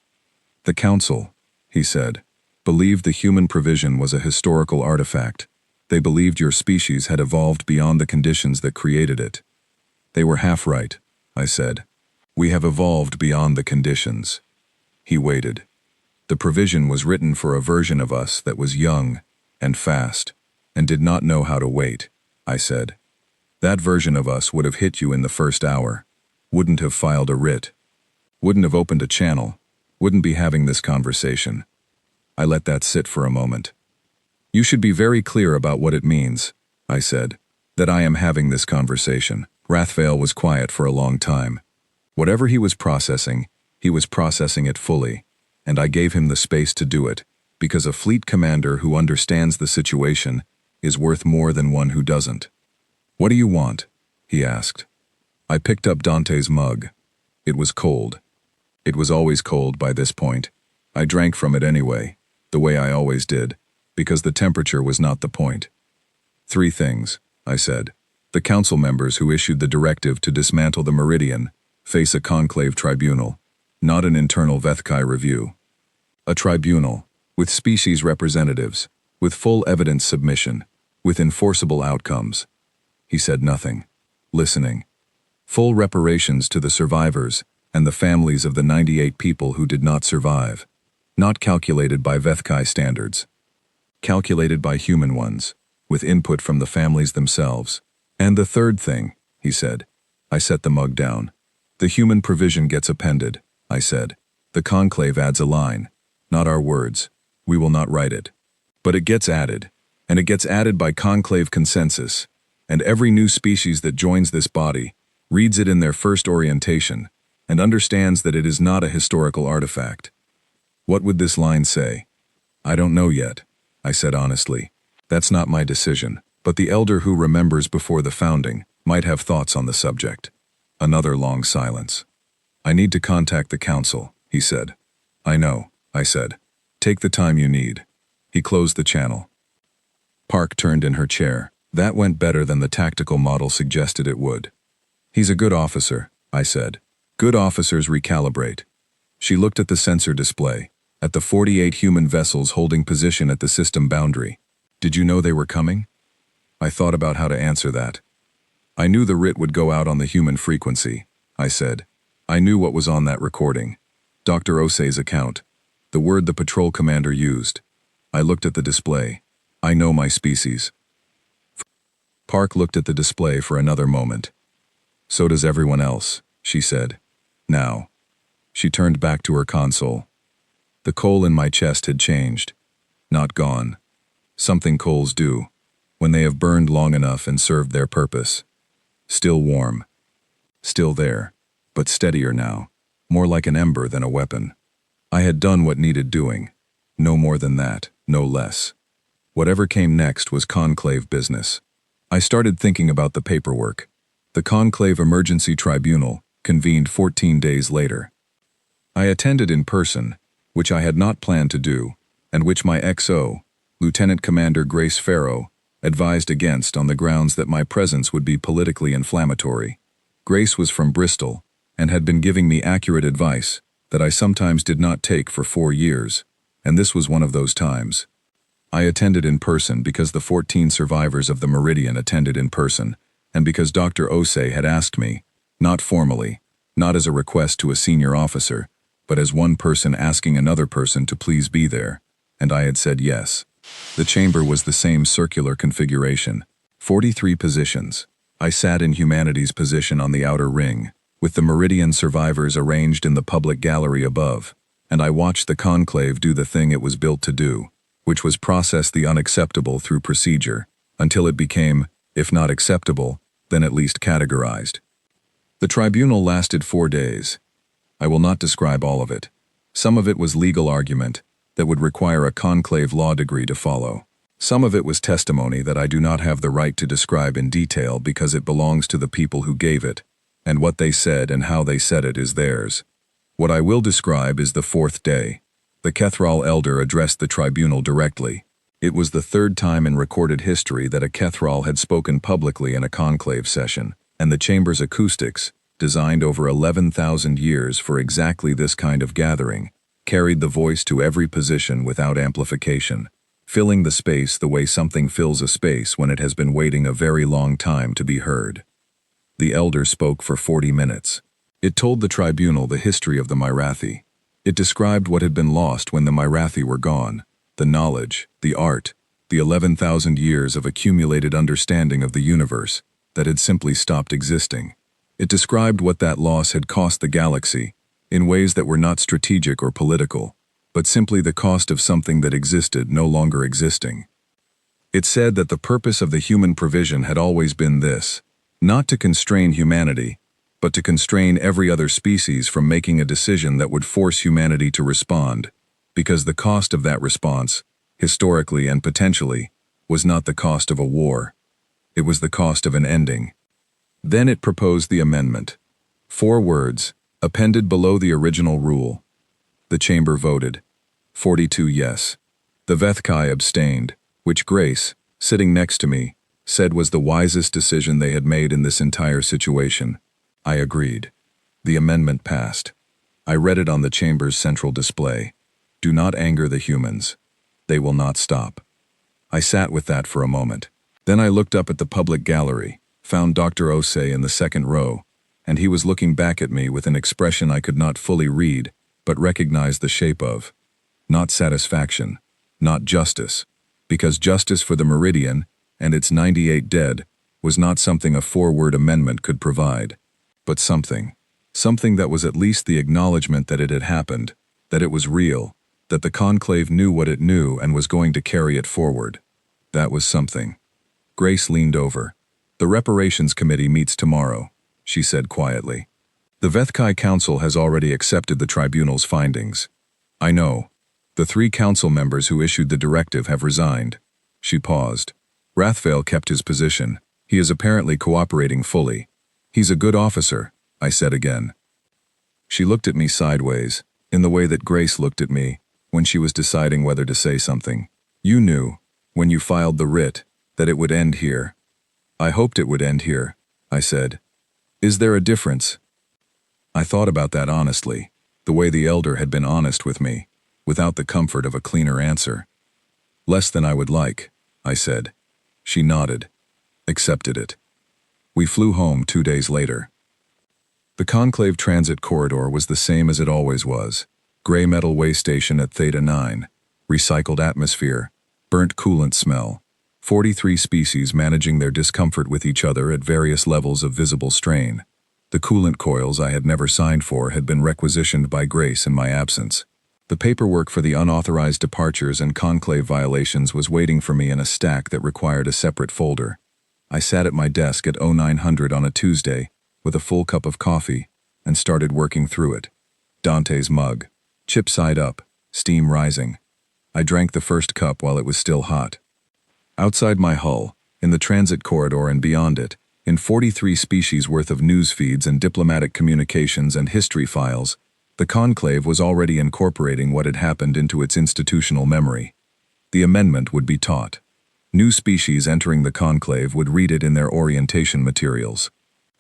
The Council, he said, believed the human provision was a historical artifact. They believed your species had evolved beyond the conditions that created it. They were half right, I said. We have evolved beyond the conditions. He waited. The provision was written for a version of us that was young and fast and did not know how to wait, I said. That version of us would have hit you in the first hour, wouldn't have filed a writ, wouldn't have opened a channel, wouldn't be having this conversation. I let that sit for a moment. You should be very clear about what it means, I said, that I am having this conversation. Rathvale was quiet for a long time. Whatever he was processing it fully, and I gave him the space to do it, because a fleet commander who understands the situation is worth more than one who doesn't. What do you want? He asked. I picked up Dante's mug. It was cold. It was always cold by this point. I drank from it anyway, the way I always did, because the temperature was not the point. 3 things, I said. The council members who issued the directive to dismantle the Meridian face a conclave tribunal, not an internal Vthkai review. A tribunal, with species representatives, with full evidence submission, with enforceable outcomes. He said nothing. Listening. Full reparations to the survivors and the families of the 98 people who did not survive. Not calculated by Vthkai standards. Calculated by human ones, with input from the families themselves. And the third thing, he said. I set the mug down. The human provision gets appended, I said. The conclave adds a line. Not our words. We will not write it. But it gets added. And it gets added by conclave consensus. And every new species that joins this body reads it in their first orientation and understands that it is not a historical artifact. What would this line say? I don't know yet, I said honestly. That's not my decision, but the elder who remembers before the founding might have thoughts on the subject. Another long silence. I need to contact the council, he said. I know, I said. Take the time you need. He closed the channel. Park turned in her chair. That went better than the tactical model suggested it would. He's a good officer, I said. Good officers recalibrate. She looked at the sensor display, at the 48 human vessels holding position at the system boundary. Did you know they were coming? I thought about how to answer that. I knew the writ would go out on the human frequency, I said. I knew what was on that recording. Dr. Osei's account. The word the patrol commander used. I looked at the display. I know my species. Park looked at the display for another moment. So does everyone else, she said. Now. She turned back to her console. The coal in my chest had changed. Not gone. Something coals do, when they have burned long enough and served their purpose. Still warm. Still there, but steadier now, more like an ember than a weapon. I had done what needed doing. No more than that, no less. Whatever came next was conclave business. I started thinking about the paperwork. The Conclave Emergency Tribunal convened 14 days later. I attended in person, which I had not planned to do, and which my XO, Lieutenant Commander Grace Farrow, advised against on the grounds that my presence would be politically inflammatory. Grace was from Bristol, and had been giving me accurate advice that I sometimes did not take for 4 years, and this was one of those times. I attended in person because the 14 survivors of the Meridian attended in person, and because Dr. Osei had asked me, not formally, not as a request to a senior officer, but as one person asking another person to please be there, and I had said yes. The chamber was the same circular configuration, 43 positions. I sat in humanity's position on the outer ring, with the Meridian survivors arranged in the public gallery above, and I watched the conclave do the thing it was built to do, which was process the unacceptable through procedure, until it became, if not acceptable, then at least categorized. The tribunal lasted 4 days. I will not describe all of it. Some of it was legal argument that would require a conclave law degree to follow. Some of it was testimony that I do not have the right to describe in detail because it belongs to the people who gave it, and what they said and how they said it is theirs. What I will describe is the 4th day. The Kethral elder addressed the tribunal directly. It was the 3rd time in recorded history that a Kethral had spoken publicly in a conclave session, and the chamber's acoustics, designed over 11,000 years for exactly this kind of gathering, carried the voice to every position without amplification, filling the space the way something fills a space when it has been waiting a very long time to be heard. The elder spoke for 40 minutes. It told the tribunal the history of the Myrathi. It described what had been lost when the Myrathi were gone, the knowledge, the art, the 11,000 years of accumulated understanding of the universe that had simply stopped existing. It described what that loss had cost the galaxy, in ways that were not strategic or political, but simply the cost of something that existed no longer existing. It said that the purpose of the human provision had always been this, not to constrain humanity, but to constrain every other species from making a decision that would force humanity to respond, because the cost of that response, historically and potentially, was not the cost of a war. It was the cost of an ending. Then it proposed the amendment. 4 words, appended below the original rule. The chamber voted. 42 yes. The Vthkai abstained, which Grace, sitting next to me, said was the wisest decision they had made in this entire situation. I agreed. The amendment passed. I read it on the chamber's central display. Do not anger the humans. They will not stop. I sat with that for a moment. Then I looked up at the public gallery, found Dr. Osei in the second row, and he was looking back at me with an expression I could not fully read, but recognized the shape of. Not satisfaction, not justice, because justice for the Meridian, and its 98 dead, was not something a 4-word amendment could provide, but something that was at least the acknowledgement that it had happened, that it was real, that the Conclave knew what it knew and was going to carry it forward. That was something. Grace leaned over. The Reparations Committee meets tomorrow, she said quietly. The Vthkai Council has already accepted the tribunal's findings. I know. The 3 council members who issued the directive have resigned. She paused. Rathvale kept his position. He is apparently cooperating fully. He's a good officer, I said again. She looked at me sideways, in the way that Grace looked at me when she was deciding whether to say something. You knew, when you filed the writ, that it would end here. I hoped it would end here, I said. Is there a difference? I thought about that honestly, the way the elder had been honest with me, without the comfort of a cleaner answer. Less than I would like, I said. She nodded, accepted it. We flew home 2 days later. The Conclave transit corridor was the same as it always was. Gray metal way station at Theta 9, recycled atmosphere, burnt coolant smell, 43 species managing their discomfort with each other at various levels of visible strain. The coolant coils I had never signed for had been requisitioned by Grace in my absence. The paperwork for the unauthorized departures and Conclave violations was waiting for me in a stack that required a separate folder. I sat at my desk at 0900 on a Tuesday, with a full cup of coffee, and started working through it. Dante's mug. Chip side up, steam rising. I drank the first cup while it was still hot. Outside my hull, in the transit corridor and beyond it, in 43 species worth of news feeds and diplomatic communications and history files, the Conclave was already incorporating what had happened into its institutional memory. The amendment would be taught. New species entering the Conclave would read it in their orientation materials.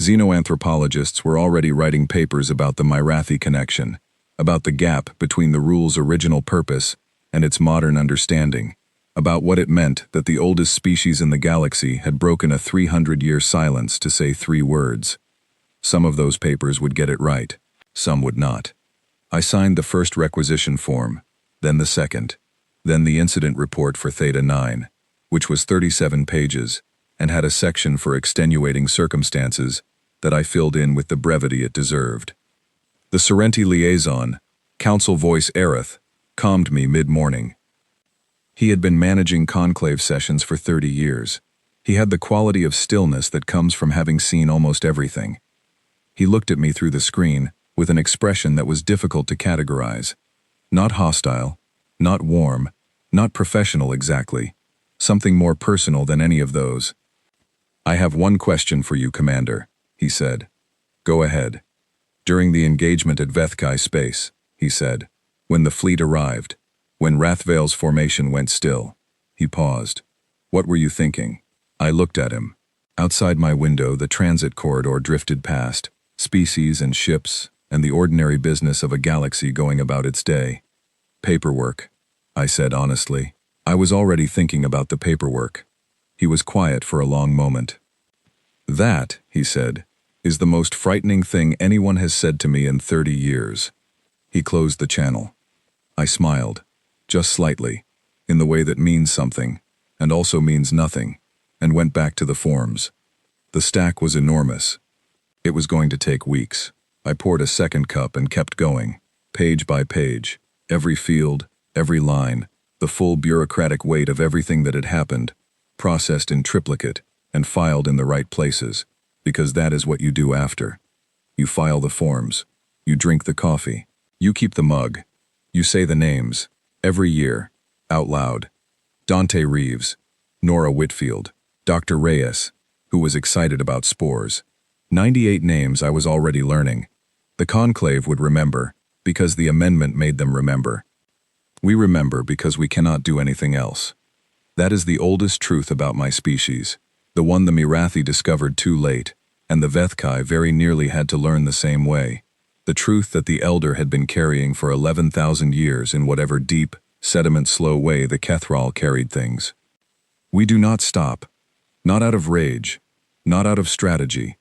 Xenoanthropologists were already writing papers about the Mirathi connection, about the gap between the rule's original purpose and its modern understanding, about what it meant that the oldest species in the galaxy had broken a 300-year silence to say 3 words. Some of those papers would get it right, some would not. I signed the first requisition form, then the second, then the incident report for Theta 9, which was 37 pages, and had a section for extenuating circumstances that I filled in with the brevity it deserved. The Sorrenti liaison, Council Voice Aerith, calmed me mid-morning. He had been managing conclave sessions for 30 years. He had the quality of stillness that comes from having seen almost everything. He looked at me through the screen with an expression that was difficult to categorize. Not hostile, not warm, not professional exactly. Something more personal than any of those. I have one question for you, Commander, he said. Go ahead. During the engagement at Vthkai Space, he said, when the fleet arrived, when Rathvale's formation went still, he paused. What were you thinking? I looked at him. Outside my window, the transit corridor drifted past, species and ships, and the ordinary business of a galaxy going about its day. Paperwork, I said honestly. I was already thinking about the paperwork. He was quiet for a long moment. That, he said, is the most frightening thing anyone has said to me in 30 years. He closed the channel. I smiled, just slightly, in the way that means something, and also means nothing, and went back to the forms. The stack was enormous. It was going to take weeks. I poured a second cup and kept going, page by page, every field, every line, the full bureaucratic weight of everything that had happened, processed in triplicate and filed in the right places, because that is what you do after. You file the forms, you drink the coffee, you keep the mug, you say the names, every year, out loud. Dante Reeves, Nora Whitfield, Dr. Reyes, who was excited about spores. 98 names I was already learning. The Conclave would remember, because the amendment made them remember. We remember because we cannot do anything else. That is the oldest truth about my species, the one the Mirathi discovered too late, and the Vthkai very nearly had to learn the same way. The truth that the Elder had been carrying for 11,000 years in whatever deep, sediment-slow way the Kethral carried things. We do not stop. Not out of rage. Not out of strategy.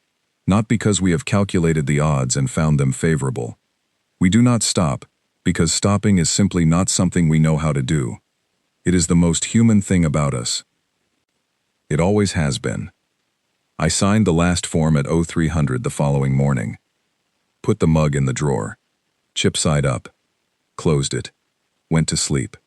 Not because we have calculated the odds and found them favorable. We do not stop, because stopping is simply not something we know how to do. It is the most human thing about us. It always has been. I signed the last form at 0300 the following morning. Put the mug in the drawer. Chip side up. Closed it. Went to sleep.